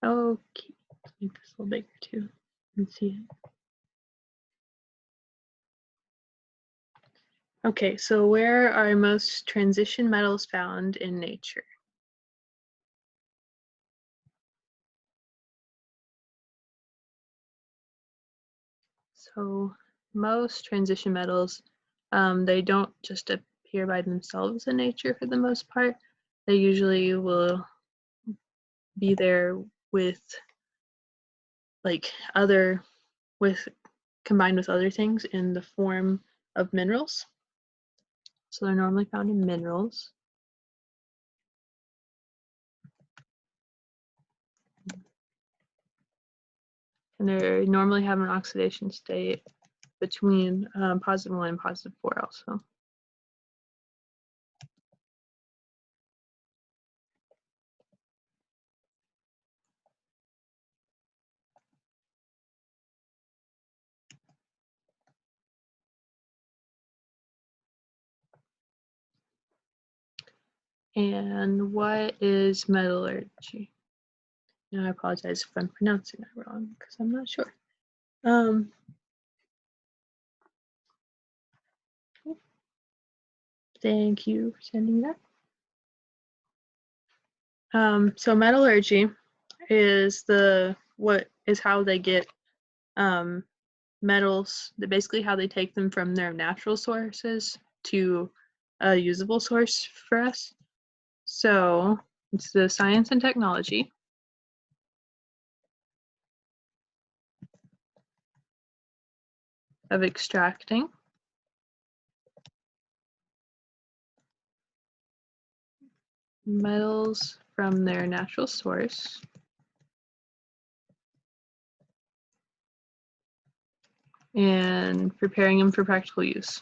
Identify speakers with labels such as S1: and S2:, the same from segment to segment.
S1: Okay, let's make this a little bigger too and see it. Okay, so where are most transition metals found in nature? So most transition metals, they don't just appear by themselves in nature for the most part. They usually will be there with like combined with other things in the form of minerals. So they're normally found in minerals. And they normally have an oxidation state between +1 and +4 also. And what is metallurgy? And I apologize if I'm pronouncing that wrong because I'm not sure. Thank you for sending that. So metallurgy is how they get metals, basically how they take them from their natural sources to a usable source for us. So it's the science and technology of extracting metals from their natural source and preparing them for practical use.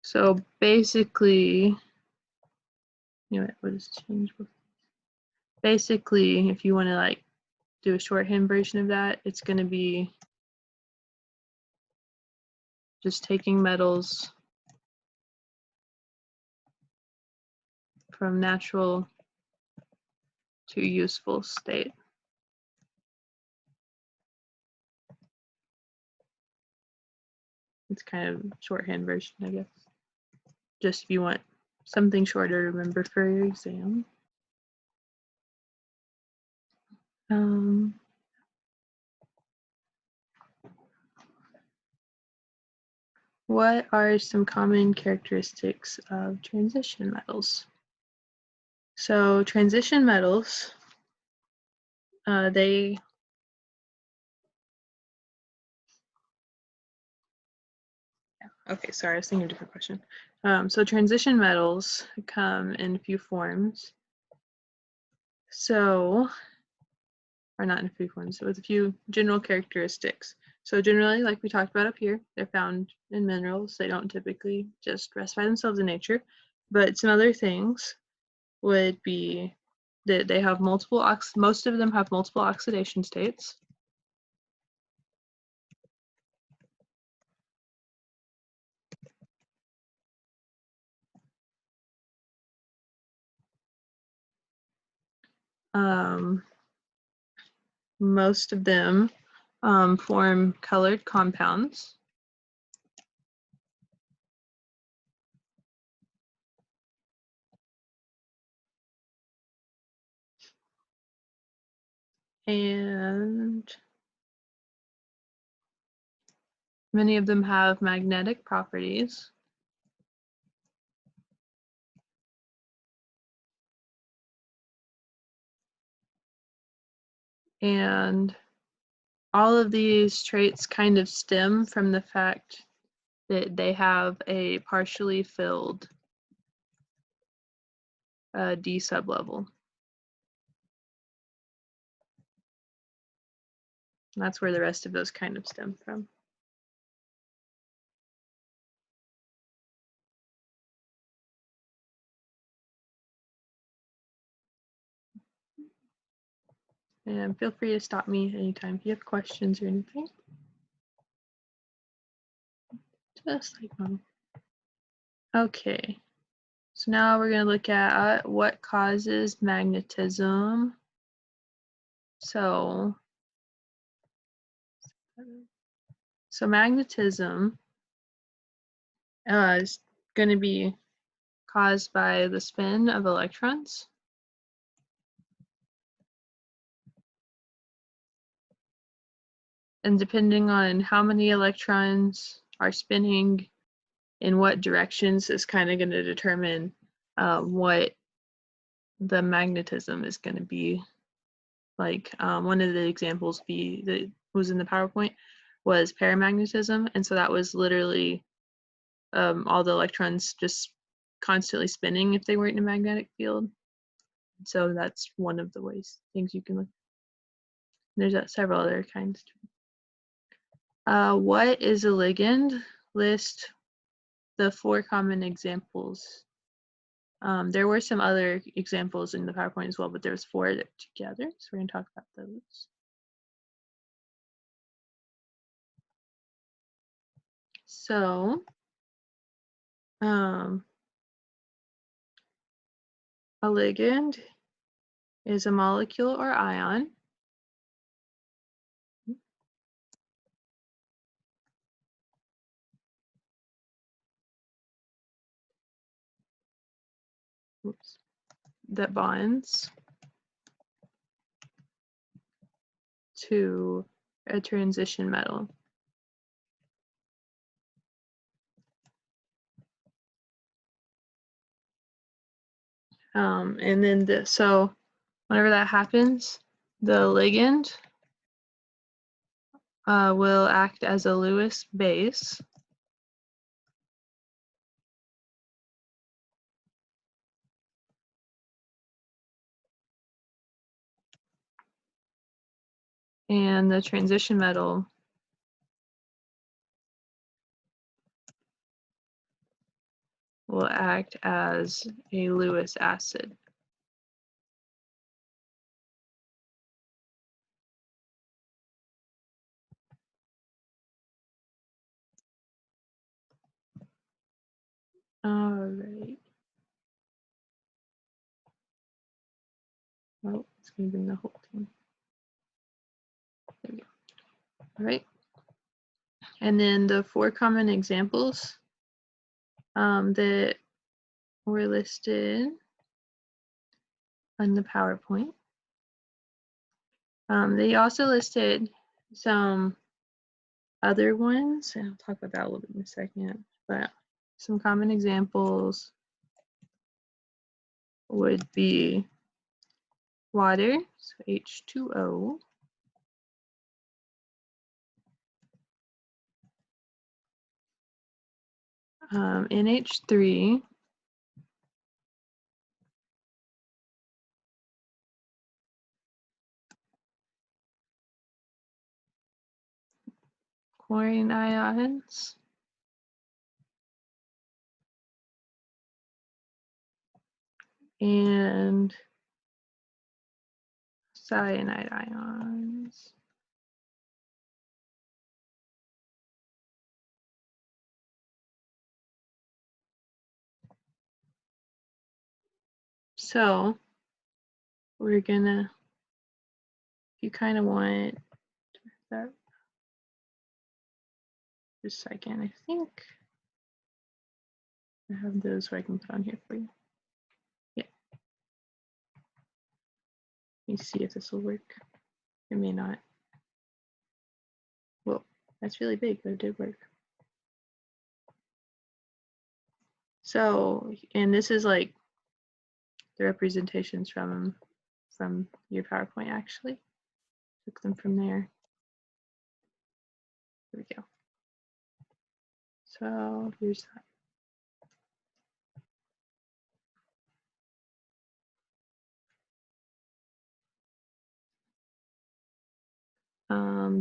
S1: So basically, what is change? Basically, if you want to like do a shorthand version of that, it's going to be just taking metals from natural to useful state. It's kind of shorthand version, I guess. Just if you want something shorter to remember for your exam. What are some common characteristics of transition metals? So transition metals, okay, sorry, I was thinking a different question. So transition metals come in a few forms. So, or not in a few forms, with a few general characteristics. So generally, like we talked about up here, they're found in minerals. They don't typically just rest by themselves in nature. But some other things would be that they have most of them have multiple oxidation states. Most of them form colored compounds. And many of them have magnetic properties. And all of these traits kind of stem from the fact that they have a partially filled D sublevel. And that's where the rest of those kind of stem from. And feel free to stop me anytime if you have questions or anything. Just like mom. Okay. So now we're going to look at what causes magnetism. So magnetism is going to be caused by the spin of electrons. And depending on how many electrons are spinning in what directions is kind of going to determine what the magnetism is going to be. Like one of the examples that was in the PowerPoint was paramagnetism, and so that was literally all the electrons just constantly spinning if they weren't in a magnetic field. So that's one of the things you can look. There's several other kinds too. What is a ligand? List the 4 common examples. There were some other examples in the PowerPoint as well, but there's 4 that together, so we're going to talk about those. So, a ligand is a molecule or ion that bonds to a transition metal. And then so whenever that happens, the ligand will act as a Lewis base. And the transition metal will act as a Lewis acid. All right. Oh, it's going to bring the whole thing. There we go. All right. And then the 4 common examples that were listed on the PowerPoint. They also listed some other ones, and I'll talk about that a little bit in a second, but some common examples would be water, so H2O, NH3, chlorine ions, and cyanide ions. So we're gonna, if you kind of want that, just a second, I think I have those so I can put on here for you. Yeah. Let me see if this will work. It may not. Well, that's really big, but it did work. So, and this is like the representations from your PowerPoint actually. Took them from there. There we go. So here's that.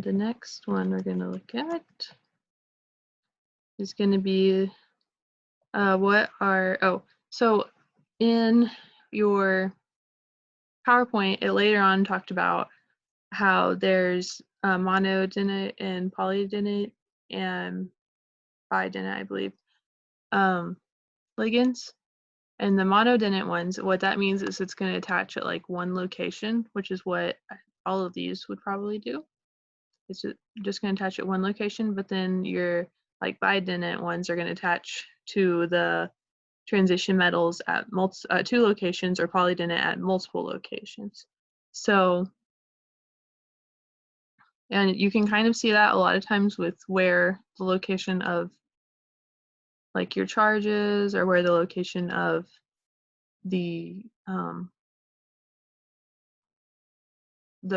S1: The next one we're going to look at is going to be so in your PowerPoint, it later on talked about how there's monoadenate and polyadenate and bidentate, I believe, ligands. And the monodentate ones, what that means is it's going to attach at like one location, which is what all of these would probably do. It's just going to attach at one location, but then your like bidentate ones are going to attach to the transition metals at two locations, or polydentate at multiple locations. So, and you can kind of see that a lot of times with where the location of like your charges, or where the location of the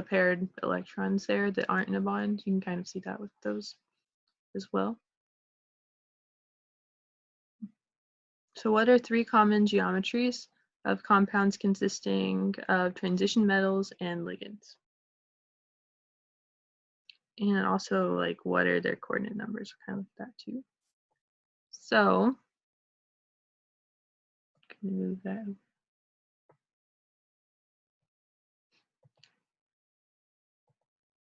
S1: paired electrons there that aren't in a bond. You can kind of see that with those as well. So what are three common geometries of compounds consisting of transition metals and ligands? And also, like, what are their coordinate numbers? Kind of like that too. So, move that.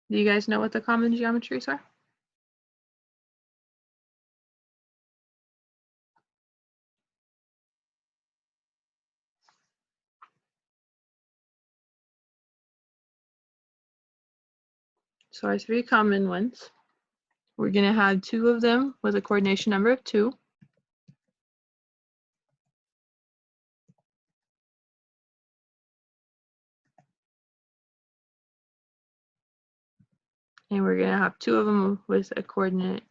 S1: Do you guys know what the common geometries are? So our three common ones, we're going to have two of them with a coordination number of 2. And we're going to have 2 of them with a coordinate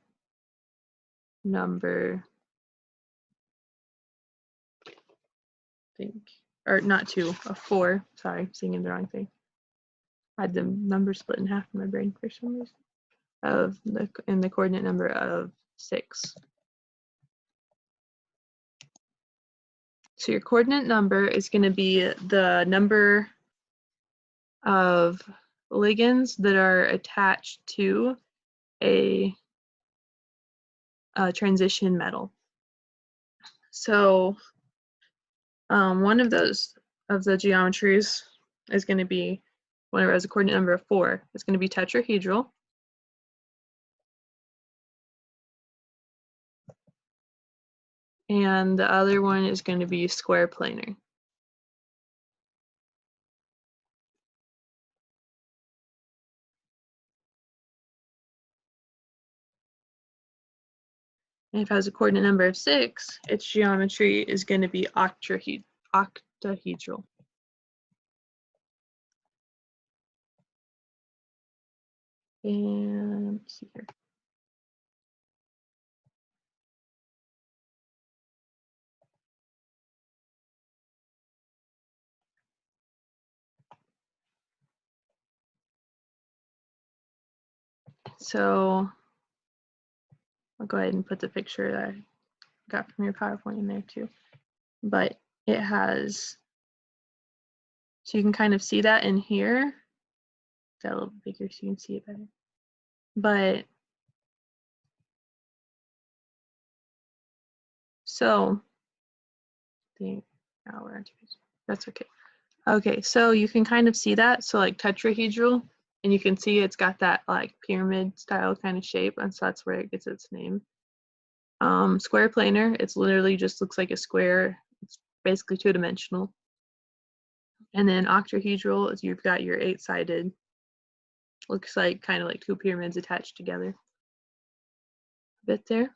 S1: number, I think, or not 2, a 4. Sorry, I'm singing the wrong thing. I had the number split in half in my brain for some reason. And the coordinate number of 6. So your coordinate number is going to be the number of ligands that are attached to a transition metal. So one of those of the geometries is going to be, whenever it has a coordinate number of 4, it's going to be tetrahedral. And the other one is going to be square planar. And if it has a coordinate number of 6, its geometry is going to be octahedral. And let's see here. So I'll go ahead and put the picture that I got from your PowerPoint in there too. But it has, so you can kind of see that in here. That a little bigger so you can see it better. But so that's okay. Okay, so you can kind of see that. So like tetrahedral, and you can see it's got that like pyramid style kind of shape, and so that's where it gets its name. Square planar, it's literally just looks like a square. It's basically 2-dimensional. And then octahedral is you've got your 8-sided, looks like kind of like 2 pyramids attached together. A bit there.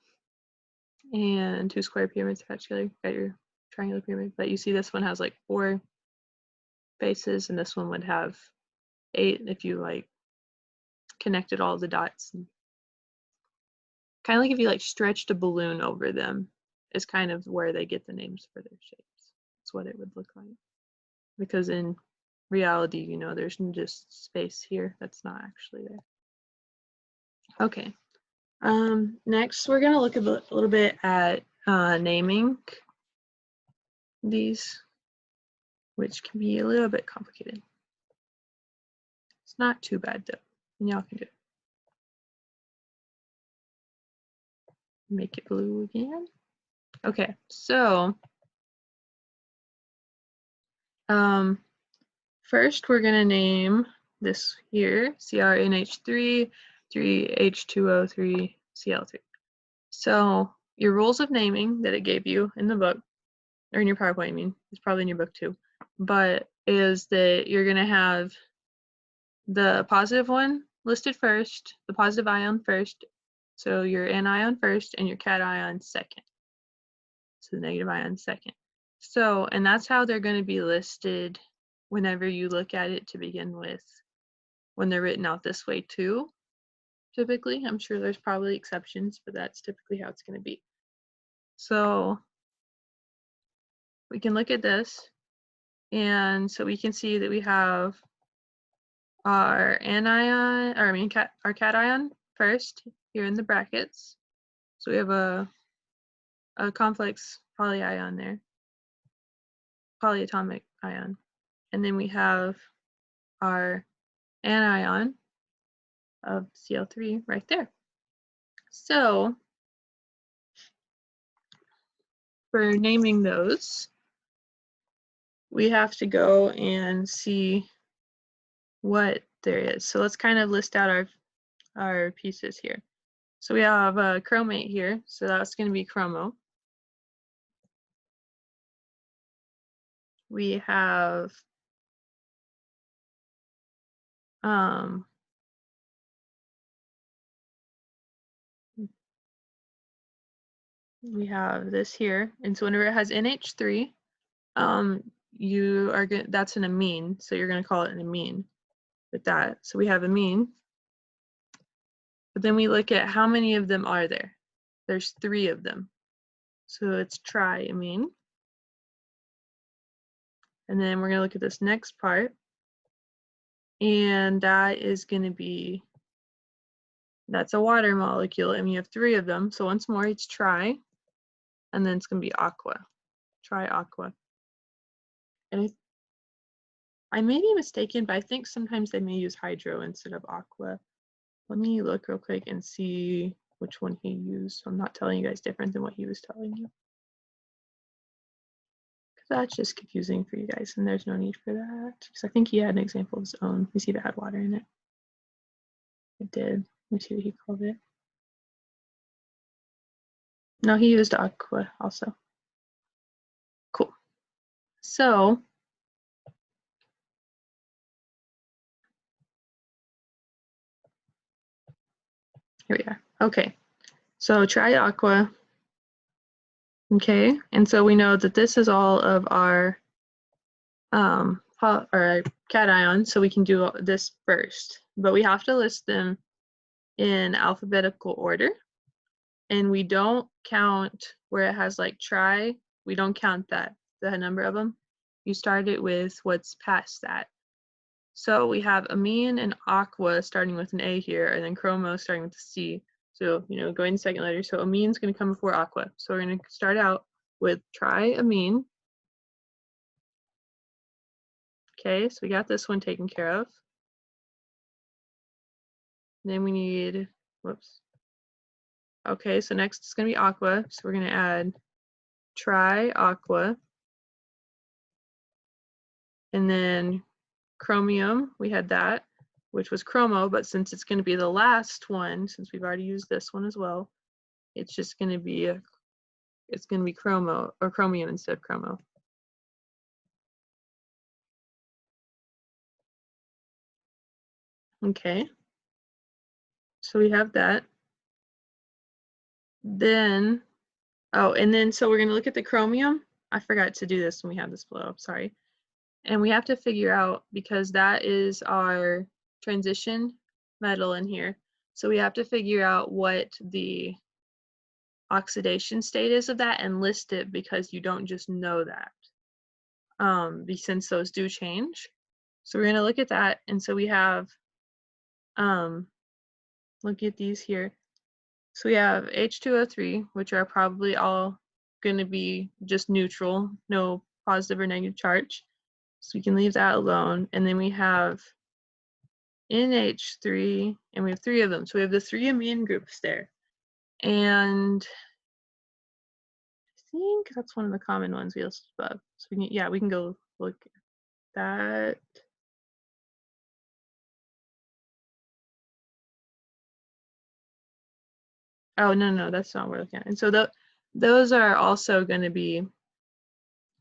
S1: And 2 square pyramids attached together. Got your triangular pyramid. But you see this one has like 4 faces, and this one would have 8 if you like connected all the dots. Kind of like if you like stretched a balloon over them is kind of where they get the names for their shapes. That's what it would look like. Because in reality, you know, there's just space here that's not actually there. Okay. Next, we're going to look a little bit at naming these, which can be a little bit complicated. It's not too bad though, and y'all can do it. Make it blue again. Okay, so first we're going to name this here CrNH3, 3H2O3, Cl3. So your rules of naming that it gave you in the book, or in your PowerPoint, I mean, it's probably in your book too, but is that you're going to have the positive one listed first, the positive ion first, so your anion first, and your cation second. So the negative ion second. So, and that's how they're going to be listed whenever you look at it to begin with, when they're written out this way too. Typically, I'm sure there's probably exceptions, but that's typically how it's going to be. So we can look at this, and so we can see that we have our anion, or I mean our cation first here in the brackets. So we have a complex polyion there, polyatomic ion, and then we have our anion of Cl3 right there. So for naming those, we have to go and see what there is. So let's kind of list out our pieces here. So we have a chromate here, so that's going to be chromo. We have this here, and so whenever it has NH3, you are going, that's an amine, so you're going to call it an amine with that. So we have amine, but then we look at how many of them are there. There's 3 of them, so it's triamine. And then we're going to look at this next part, and that is going to be, that's a water molecule, and you have 3 of them. So once more, it's tri, and then it's going to be aqua, triaqua. And I may be mistaken, but I think sometimes they may use hydro instead of aqua. Let me look real quick and see which one he used. So I'm not telling you guys different than what he was telling you. Because that's just confusing for you guys, and there's no need for that. Because I think he had an example of his own. Let me see if it had water in it. It did. Let me see what he called it. No, he used aqua also. Cool. So here we are. Okay. So triaqua. Okay, and so we know that this is all of our cation, so we can do this first, but we have to list them in alphabetical order, and we don't count where it has like tri, we don't count that, the number of them. You start it with what's past that. So we have amine and aqua starting with an A here, and then chromo starting with a C. So, you know, going the second letter. So amine's going to come before aqua. So we're going to start out with triamine. Okay, so we got this one taken care of. Then we need, whoops. Okay, so next it's going to be aqua. So we're going to add triaqua. And then chromium, we had that, which was chromo, but since it's going to be the last one, since we've already used this one as well, it's just going to be chromo, or chromium instead of chromo. Okay, so we have that. Then, oh, and then so we're going to look at the chromium. I forgot to do this when we have this blow up, sorry. And we have to figure out, because that is our transition metal in here, so we have to figure out what the oxidation state is of that and list it, because you don't just know that, since those do change. So we're going to look at that, and so we have, look at these here. So we have H2O3, which are probably all going to be just neutral, no positive or negative charge. So we can leave that alone. And then we have NH3, and we have 3 of them. So we have the 3 amine groups there. And I think that's one of the common ones we listed above. So we can, yeah, we can go look at that. Oh, no, that's not what we're looking at. And so those are also going to be,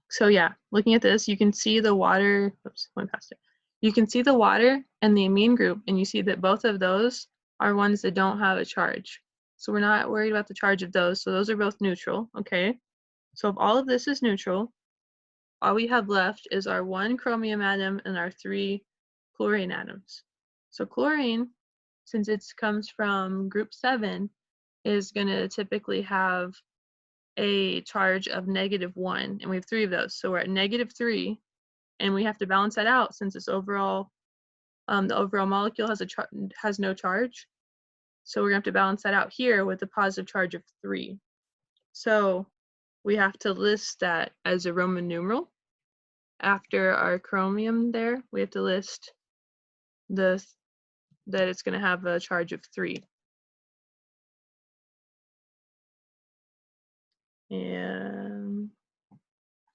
S1: so yeah, looking at this, you can see the water, oops, went past it. You can see the water and the amine group, and you see that both of those are ones that don't have a charge. So we're not worried about the charge of those. So those are both neutral, okay? So if all of this is neutral, all we have left is our 1 chromium atom and our 3 chlorine atoms. So chlorine, since it comes from group 7, is going to typically have a charge of -1, and we have 3 of those. So we're at -3, and we have to balance that out since it's overall, the overall molecule has no charge. So we're going to have to balance that out here with a positive charge of 3. So we have to list that as a Roman numeral. After our chromium there, we have to list that it's going to have a charge of 3. And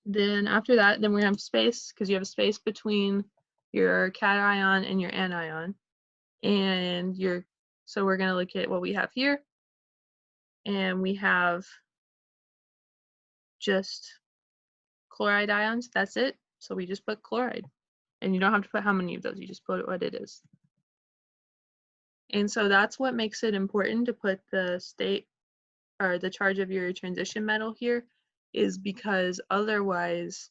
S1: then after that, then we have space, because you have a space between your cation and your anion. And so we're going to look at what we have here. And we have just chloride ions, that's it. So we just put chloride. And you don't have to put how many of those, you just put what it is. And so that's what makes it important to put the state or the charge of your transition metal here, is because otherwise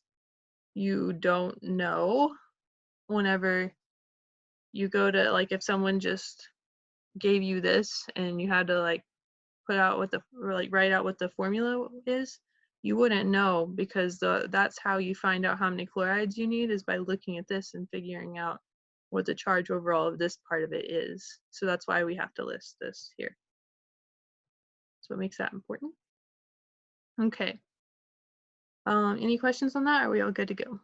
S1: you don't know whenever you go to, like, if someone just gave you this and you had to like put out what write out what the formula is, you wouldn't know, because that's how you find out how many chlorides you need, is by looking at this and figuring out what the charge overall of this part of it is. So that's why we have to list this here. So what makes that important. Okay. Any questions on that? Are we all good to go?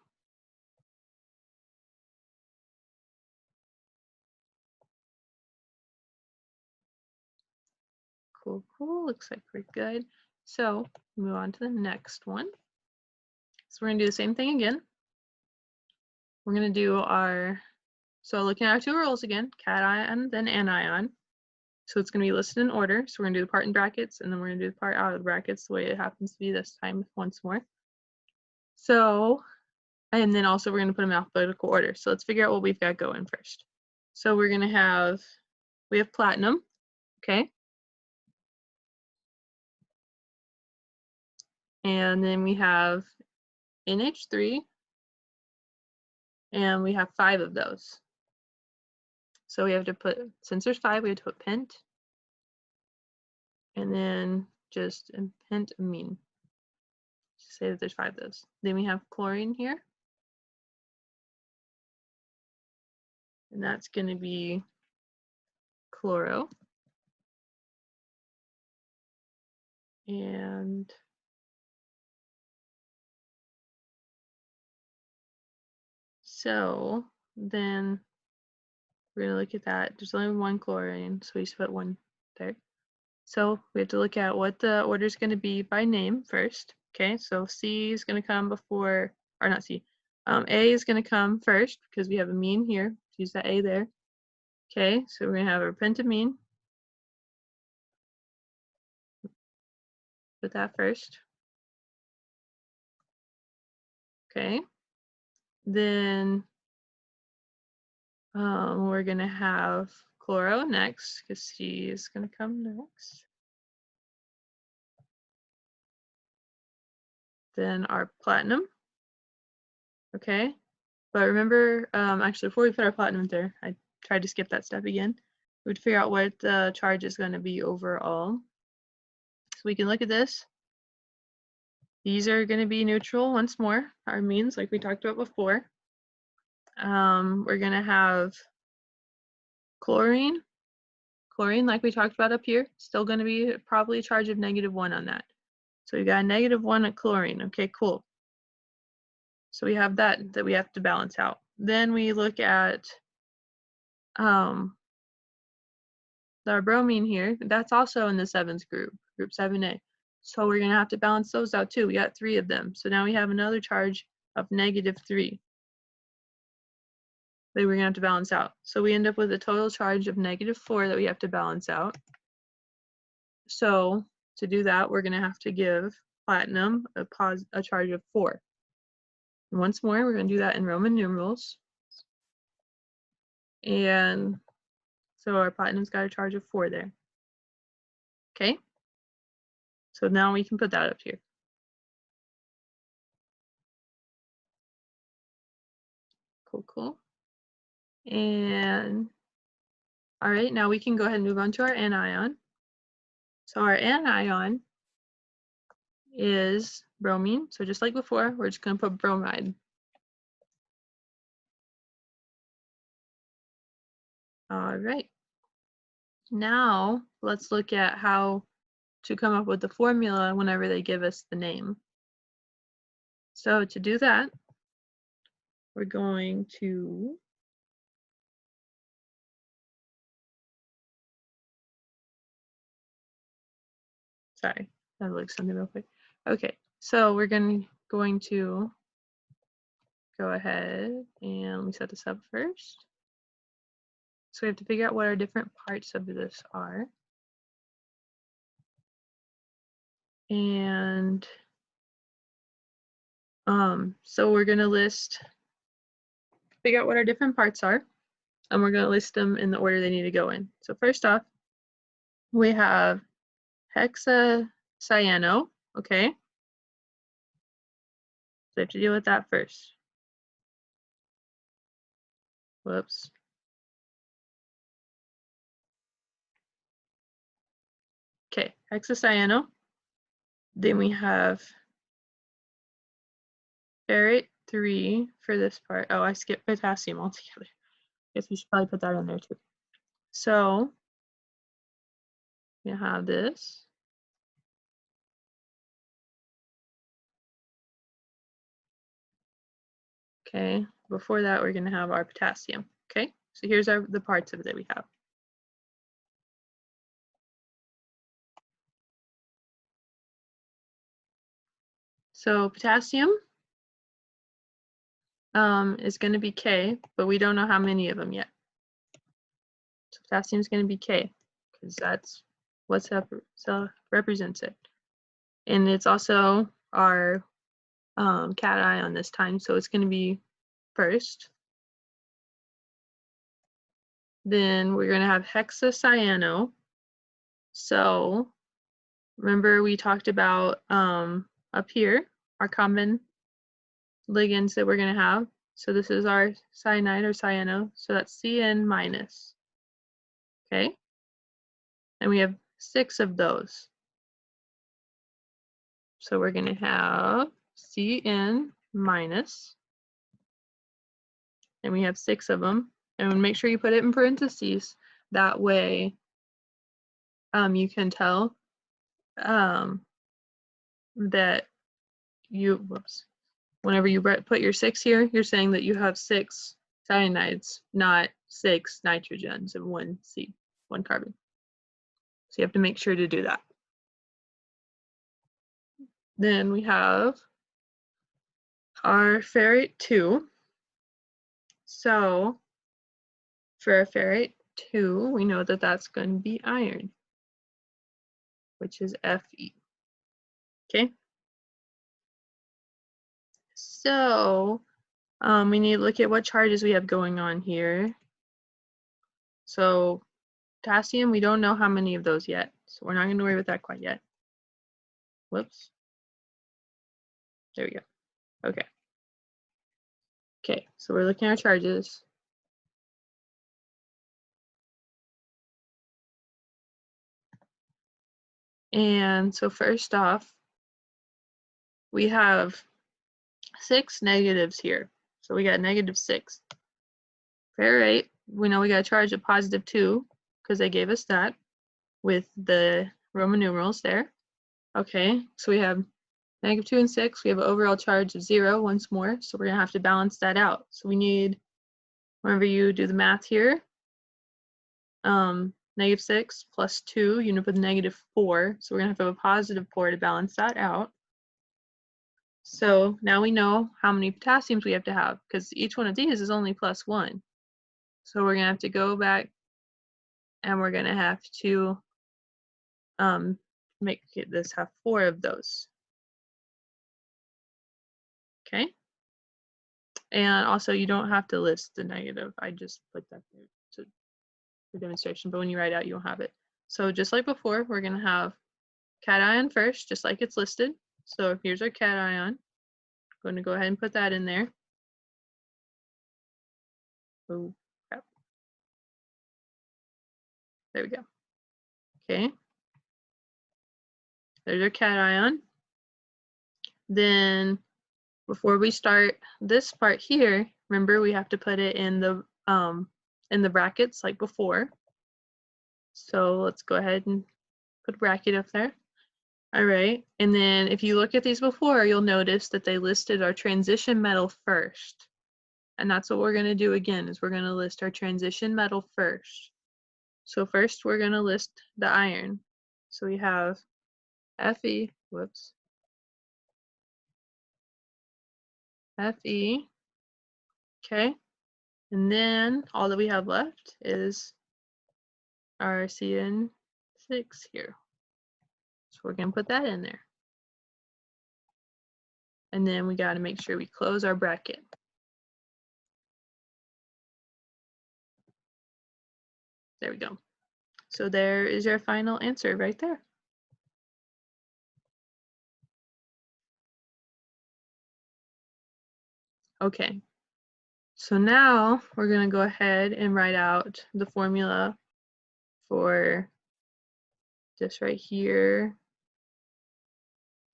S1: Cool. Looks like we're good. So move on to the next one. So we're gonna do the same thing again. We're gonna do so looking at our 2 rules again, cation, then anion. So it's gonna be listed in order. So we're gonna do the part in brackets, and then we're gonna do the part out of the brackets the way it happens to be this time once more. So, and then also we're gonna put them in alphabetical order. So let's figure out what we've got going first. So we're gonna have, we have platinum, okay? And then we have NH3, and we have 5 of those. So we have to put, since there's 5, we have to put pent, and then just pentamine. Just say that there's 5 of those. Then we have chlorine here, and that's going to be chloro. And so then we're going to look at that. There's only 1 chlorine, so we just put 1 there. So we have to look at what the order is going to be by name first. Okay, so C is going to come before, or not C, A is going to come first because we have amine here. Use that A there. Okay, so we're going to have our pentamine. Put that first. Okay, then we're going to have chloro next because C is going to come next. Then our platinum. Okay, but remember, actually, before we put our platinum there, I tried to skip that step again. We'd figure out what the charge is going to be overall. So we can look at this. These are going to be neutral once more, our amines, like we talked about before. We're going to have chlorine. Chlorine, like we talked about up here, still going to be probably a charge of -1 on that. So we got -1 at chlorine. Okay, cool. So we have that we have to balance out. Then we look at our bromine here. That's also in the 7th group, group 7A. So we're going to have to balance those out too. We got 3 of them. So now we have another charge of -3 that we're going to have to balance out. So we end up with a total charge of -4 that we have to balance out. So to do that, we're going to have to give platinum a charge of 4. And once more, we're going to do that in Roman numerals. And so our platinum's got a charge of 4 there. Okay? So now we can put that up here. Cool, cool. And all right, now we can go ahead and move on to our anion. So our anion is bromine. So just like before, we're just going to put bromide. All right. Now let's look at how to come up with the formula whenever they give us the name. So to do that, we're going to sorry, I looked something real quick. Okay, so we're going to go ahead and let me set this up first. So we have to figure out what our different parts of this are. And so we're going to figure out what our different parts are, and we're going to list them in the order they need to go in. So first off, we have hexacyano, okay? So we have to deal with that first. Whoops. Okay, hexacyano. Then we have ferrite 3 for this part. Oh, I skipped potassium altogether. Guess we should probably put that in there too. So we have this. Okay, before that we're going to have our potassium. Okay, so here's the parts of it that we have. So potassium is going to be K, but we don't know how many of them yet. So potassium is going to be K because that's what represents it. And it's also our cation this time, so it's going to be first. Then we're going to have hexacyano. So remember we talked about up here, our common ligands that we're going to have. So this is our cyanide or cyano. So that's Cn minus. Okay. And we have 6 of those. So we're going to have Cn minus. And we have 6 of them. And make sure you put it in parentheses. That way you can tell that whenever you put your 6 here, you're saying that you have 6 cyanides, not 6 nitrogens and 1 carbon. So you have to make sure to do that. Then we have our ferrite 2. So for our ferrite 2, we know that that's going to be iron, which is Fe. Okay. So we need to look at what charges we have going on here. So potassium, we don't know how many of those yet, so we're not going to worry about that quite yet. Whoops. There we go. Okay. Okay, so we're looking at our charges. And so first off, we have 6 negatives here. So we got -6. Ferrite, we know we got a charge of +2 because they gave us that with the Roman numerals there. Okay, so we have -2 and 6. We have an overall charge of 0 once more. So we're going to have to balance that out. So we need, whenever you do the math here, -6 plus 2, you end up with -4. So we're going to have a +4 to balance that out. So now we know how many potassiums we have to have because each one of these is only +1. So we're going to have to go back and we're going to have to make this have 4 of those. Okay. And also you don't have to list the negative. I just put that there for demonstration, but when you write out, you don't have it. So just like before, we're going to have cation first, just like it's listed. So here's our cation. I'm going to go ahead and put that in there. Oh, crap. There we go. Okay. There's our cation. Then before we start this part here, remember we have to put it in the brackets like before. So let's go ahead and put a bracket up there. All right, and then if you look at these before, you'll notice that they listed our transition metal first. And that's what we're going to do again, is we're going to list our transition metal first. So first we're going to list the iron. So we have Fe, whoops, Fe, okay, and then all that we have left is our CN6 here. So we're going to put that in there. And then we got to make sure we close our bracket. There we go. So there is your final answer right there. Okay, so now we're going to go ahead and write out the formula for this right here.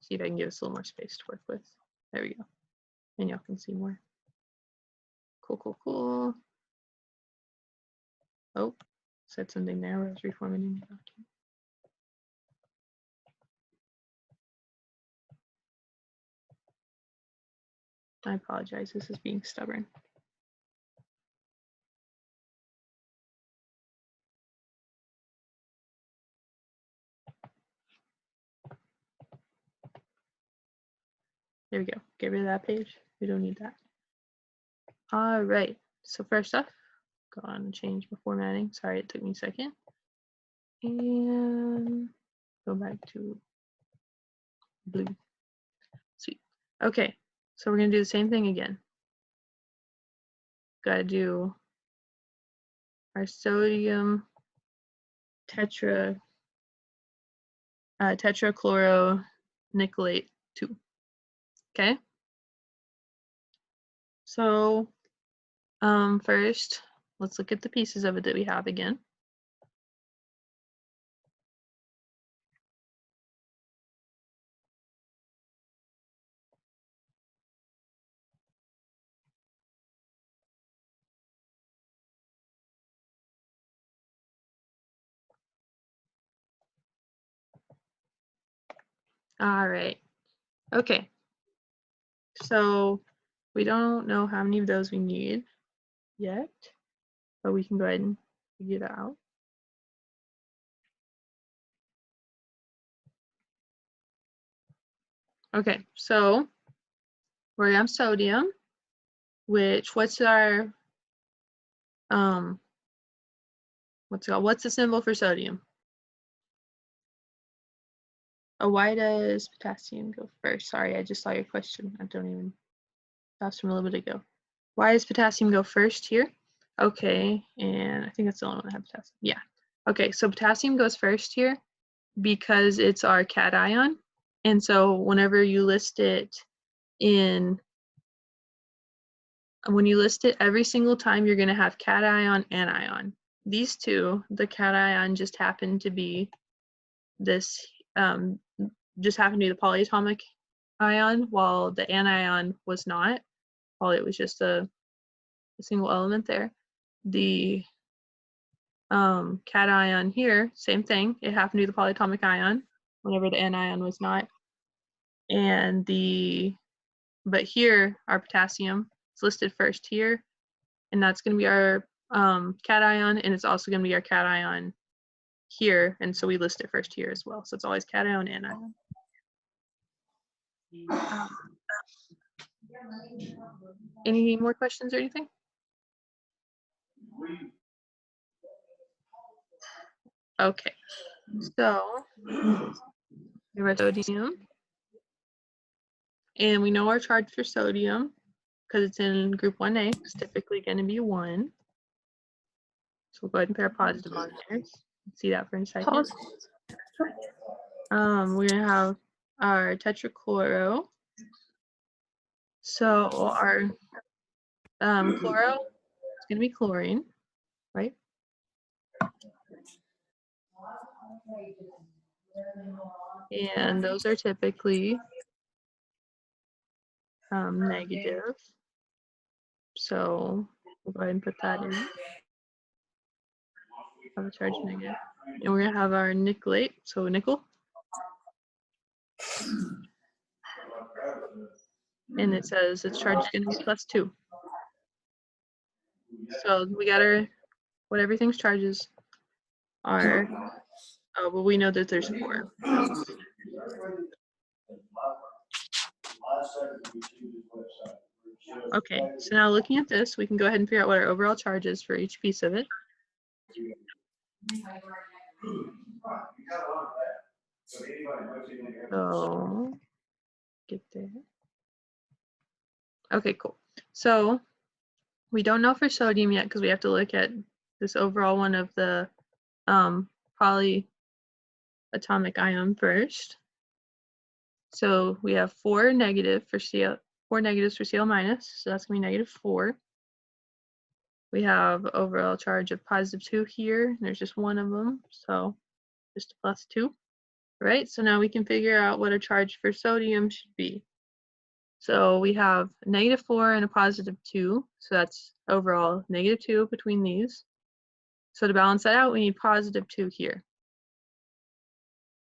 S1: See if I can give us a little more space to work with. There we go. And y'all can see more. Cool, cool, cool. Oh, said something there where I was reformatting the document. I apologize, this is being stubborn. There we go. Get rid of that page. We don't need that. All right. So first off, go on and change my formatting. Sorry, it took me a second. And go back to blue. Sweet. Okay. So we're going to do the same thing again. Got to do our sodium tetrachloronickelate 2. Okay. So first, let's look at the pieces of it that we have again. All right. Okay. So we don't know how many of those we need yet, but we can go ahead and figure that out. Okay, so we're on sodium, which what's our what's the symbol for sodium? Oh, why does potassium go first? Sorry, I just saw your question. I don't even, that's from a little bit ago. Why does potassium go first here? Okay, and I think that's the only one that had potassium. Yeah. Okay, so potassium goes first here because it's our cation. And so whenever you list it when you list it every single time, you're going to have cation, anion. These two, the cation just happened to be this, just happened to be the polyatomic ion, while the anion was not, while it was just a single element there. The cation here, same thing. It happened to be the polyatomic ion, whenever the anion was not. And but here, our potassium is listed first here, and that's going to be our cation, and it's also going to be our cation here, and so we list it first here as well. So it's always cation, anion. Any more questions or anything? Okay. So we have sodium, and we know our charge for sodium because it's in group 1A. It's typically going to be 1. So we'll go ahead and put our positive on there. See that for a second.
S2: Pause.
S1: We're going to have our tetrachloro. So our chloro is going to be chlorine, right? And those are typically negative. So we'll go ahead and put that in. Have a charge negative. And we're going to have our nickelate, so nickel. And it says its charge is going to be +2. So we got what everything's charges are. Oh, well, we know that there's 4. Okay, so now looking at this, we can go ahead and figure out what our overall charge is for each piece of it. So, get there. Okay, cool. So, we don't know for sodium yet because we have to look at this overall one of the polyatomic ion first. So we have 4 negatives for Cl minus, so that's gonna be -4. We have overall charge of +2 here. There's just one of them, so just a +2. Right, so now we can figure out what a charge for sodium should be. So we have -4 and a +2, so that's overall -2 between these. So to balance that out, we need +2 here.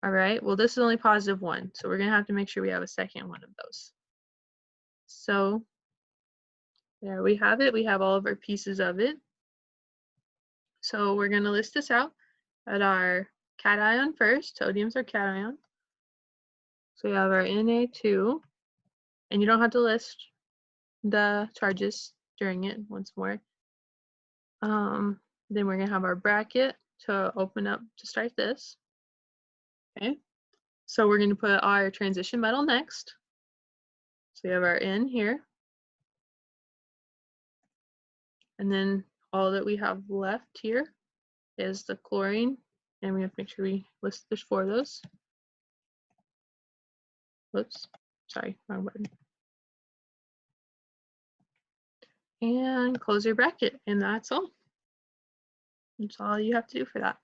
S1: All right, well, this is only +1, so we're gonna have to make sure we have a second one of those. So there we have it. We have all of our pieces of it. So we're gonna list this out at our cation first. Sodium's our cation. So we have our Na2, and you don't have to list the charges during it once more. Then we're gonna have our bracket to open up to start this. Okay, so we're gonna put our transition metal next. So we have our N here. And then all that we have left here is the chlorine, and we have to make sure we list there's 4 of those. Whoops, sorry, wrong button. And close your bracket, and that's all. That's all you have to do for that.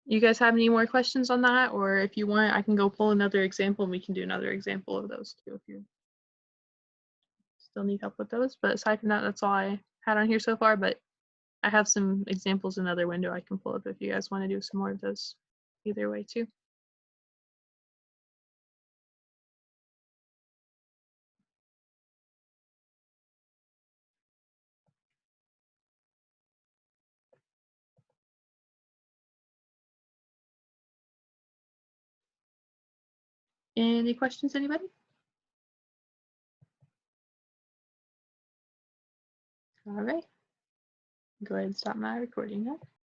S1: You guys have any more questions on that? Or if you want, I can go pull another example and we can do another example of those too if you still need help with those. But aside from that, that's all I had on here so far. But I have some examples in another window I can pull up if you guys want to do some more of those either way too. Any questions, anybody? All right. Go ahead and stop my recording now.